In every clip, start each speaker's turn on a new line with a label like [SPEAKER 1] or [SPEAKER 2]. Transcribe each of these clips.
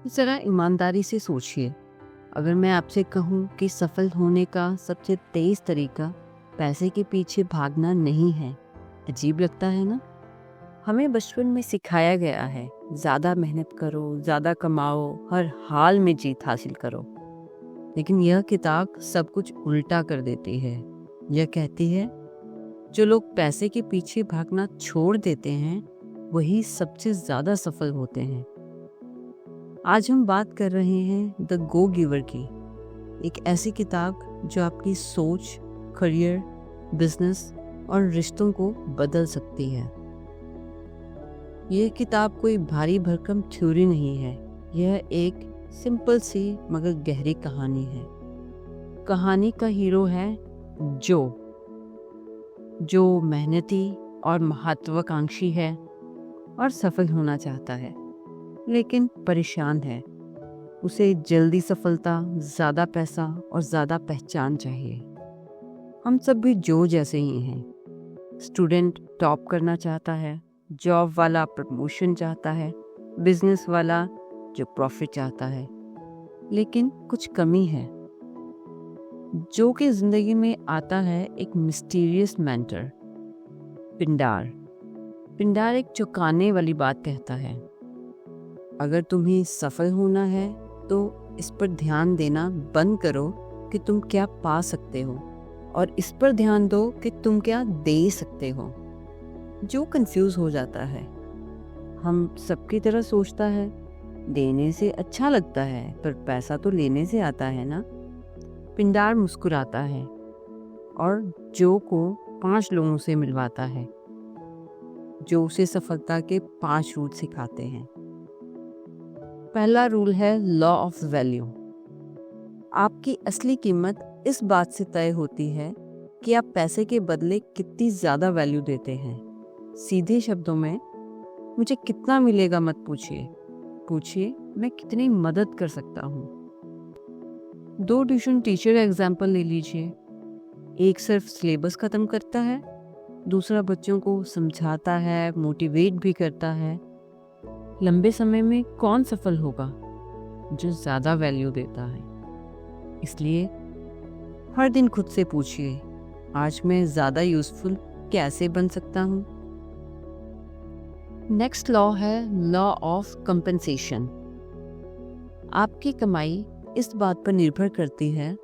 [SPEAKER 1] ज़रा ईमानदारी से सोचिए, अगर मैं आपसे कहूँ कि सफल होने का सबसे तेज़ तरीका पैसे के पीछे भागना नहीं है, अजीब लगता है ना? हमें बचपन में सिखाया गया है, ज़्यादा मेहनत करो, ज़्यादा कमाओ, हर हाल में जीत हासिल करो। लेकिन यह किताब सब कुछ उल्टा कर देती है। यह कहती है, जो लोग पैसे के पीछे भागना छोड़ देते हैं, वही सबसे ज़्यादा सफल होते हैं। आज हम बात कर रहे हैं द गो गिवर की, एक ऐसी किताब जो आपकी सोच, करियर, बिजनेस और रिश्तों को बदल सकती है। यह किताब कोई भारी भरकम थ्योरी नहीं है, यह एक सिंपल सी मगर गहरी कहानी है। कहानी का हीरो है जो मेहनती और महत्वाकांक्षी है और सफल होना चाहता है, लेकिन परेशान है। उसे जल्दी सफलता, ज़्यादा पैसा और ज़्यादा पहचान चाहिए। हम सब भी जो जैसे ही हैं। स्टूडेंट टॉप करना चाहता है, जॉब वाला प्रमोशन चाहता है, बिजनेस वाला जो प्रॉफिट चाहता है, लेकिन कुछ कमी है। जो कि जिंदगी में आता है एक मिस्टीरियस मेंटर, पिंडार एक चौंकाने वाली बात कहता है, अगर तुम्हें सफल होना है तो इस पर ध्यान देना बंद करो कि तुम क्या पा सकते हो, और इस पर ध्यान दो कि तुम क्या दे सकते हो। जो कंफ्यूज हो जाता है। हम सबकी तरह सोचता है, देने से अच्छा लगता है, पर पैसा तो लेने से आता है ना। पिंडार मुस्कुराता है और जो को 5 लोगों से मिलवाता है, जो उसे सफलता के 5 रूल सिखाते हैं। पहला रूल है लॉ ऑफ वैल्यू। आपकी असली कीमत इस बात से तय होती है कि आप पैसे के बदले कितनी ज्यादा वैल्यू देते हैं। सीधे शब्दों में, मुझे कितना मिलेगा मत पूछिए, पूछिए मैं कितनी मदद कर सकता हूँ। 2 ट्यूशन टीचर का एग्जाम्पल ले लीजिए। एक सिर्फ सिलेबस खत्म करता है, दूसरा बच्चों को समझाता है, मोटिवेट भी करता है। लंबे समय में कौन सफल होगा? जो ज्यादा वैल्यू देता है। इसलिए हर दिन खुद से पूछिए, आज मैं ज्यादा यूजफुल कैसे बन सकता हूँ। नेक्स्ट लॉ है लॉ ऑफ कंपेंसेशन। आपकी कमाई इस बात पर निर्भर करती है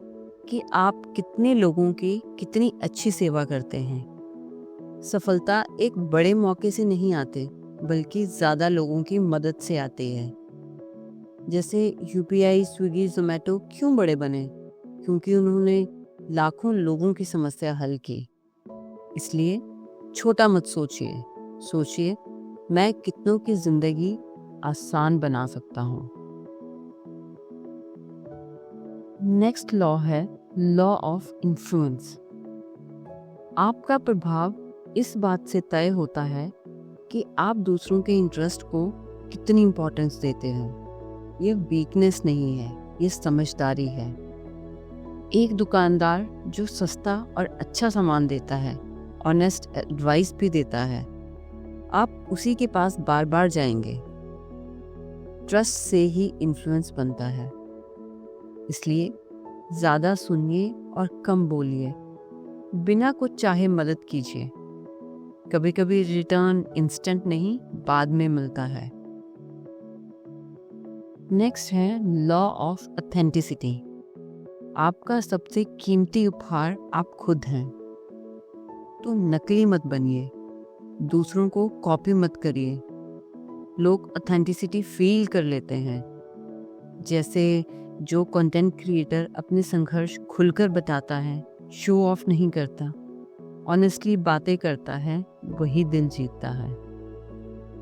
[SPEAKER 1] कि आप कितने लोगों की कितनी अच्छी सेवा करते हैं। सफलता एक बड़े मौके से नहीं आती, बल्कि ज़्यादा लोगों की मदद से आती है। जैसे यूपीआई, स्विगी, जोमेटो क्यों बड़े बने? क्योंकि उन्होंने लाखों लोगों की समस्या हल की। इसलिए छोटा मत सोचिए, सोचिए मैं कितनों की जिंदगी आसान बना सकता हूँ। नेक्स्ट लॉ है लॉ ऑफ इन्फ्लुएंस। आपका प्रभाव इस बात से तय होता है कि आप दूसरों के इंटरेस्ट को कितनी इंपॉर्टेंस देते हैं। ये वीकनेस नहीं है, ये समझदारी है। एक दुकानदार जो सस्ता और अच्छा सामान देता है, ऑनेस्ट एडवाइस भी देता है, आप उसी के पास बार बार जाएंगे। ट्रस्ट से ही इन्फ्लुएंस बनता है। इसलिए ज़्यादा सुनिए और कम बोलिए। बिना कुछ चाहे मदद कीजिए। कभी कभी रिटर्न इंस्टेंट नहीं, बाद में मिलता है। नेक्स्ट है लॉ ऑफ ऑथेंटिसिटी। आपका सबसे कीमती उपहार आप खुद हैं। तो नकली मत बनिए, दूसरों को कॉपी मत करिए। लोग ऑथेंटिसिटी फील कर लेते हैं। जैसे जो कंटेंट क्रिएटर अपने संघर्ष खुलकर बताता है, शो ऑफ नहीं करता, ऑनेस्टली बातें करता है, वही दिल जीतता है।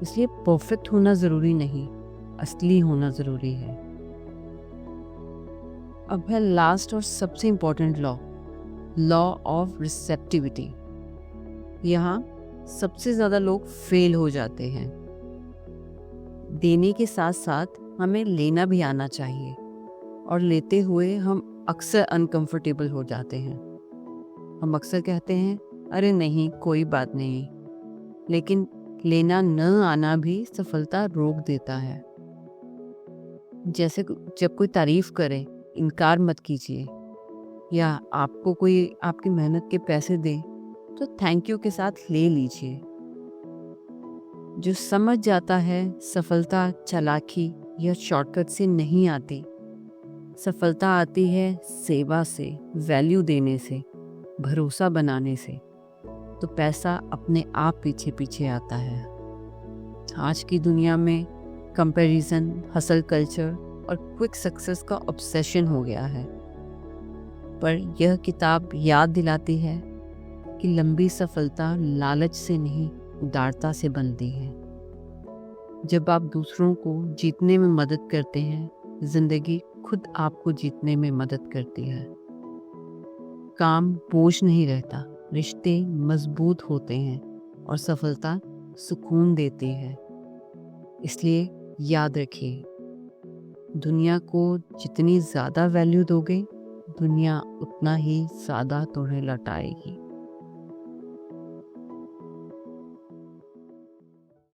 [SPEAKER 1] इसलिए परफेक्ट होना जरूरी नहीं, असली होना जरूरी है। अब है लास्ट और सबसे important law, law of receptivity. यहाँ सबसे ज्यादा लोग फेल हो जाते हैं। देने के साथ साथ हमें लेना भी आना चाहिए, और लेते हुए हम अक्सर अनकंफर्टेबल हो जाते हैं। हम अक्सर कहते हैं, अरे नहीं कोई बात नहीं, लेकिन लेना न आना भी सफलता रोक देता है। जैसे जब कोई तारीफ करे, इनकार मत कीजिए, या आपको कोई आपकी मेहनत के पैसे दे तो थैंक यू के साथ ले लीजिए। जो समझ जाता है सफलता चालाकी या शॉर्टकट से नहीं आती, सफलता आती है सेवा से, वैल्यू देने से, भरोसा बनाने से, तो पैसा अपने आप पीछे पीछे आता है। आज की दुनिया में कंपैरिजन, हसल कल्चर और क्विक सक्सेस का ऑब्सेशन हो गया है, पर यह किताब याद दिलाती है कि लंबी सफलता लालच से नहीं, उदारता से बनती है। जब आप दूसरों को जीतने में मदद करते हैं, जिंदगी खुद आपको जीतने में मदद करती है। काम बोझ नहीं रहता, रिश्ते मजबूत होते हैं और सफलता सुकून देती है। इसलिए याद रखिए, दुनिया को जितनी ज़्यादा वैल्यू दोगे, दुनिया उतना ही ज़्यादा तुम्हें लौटाएगी।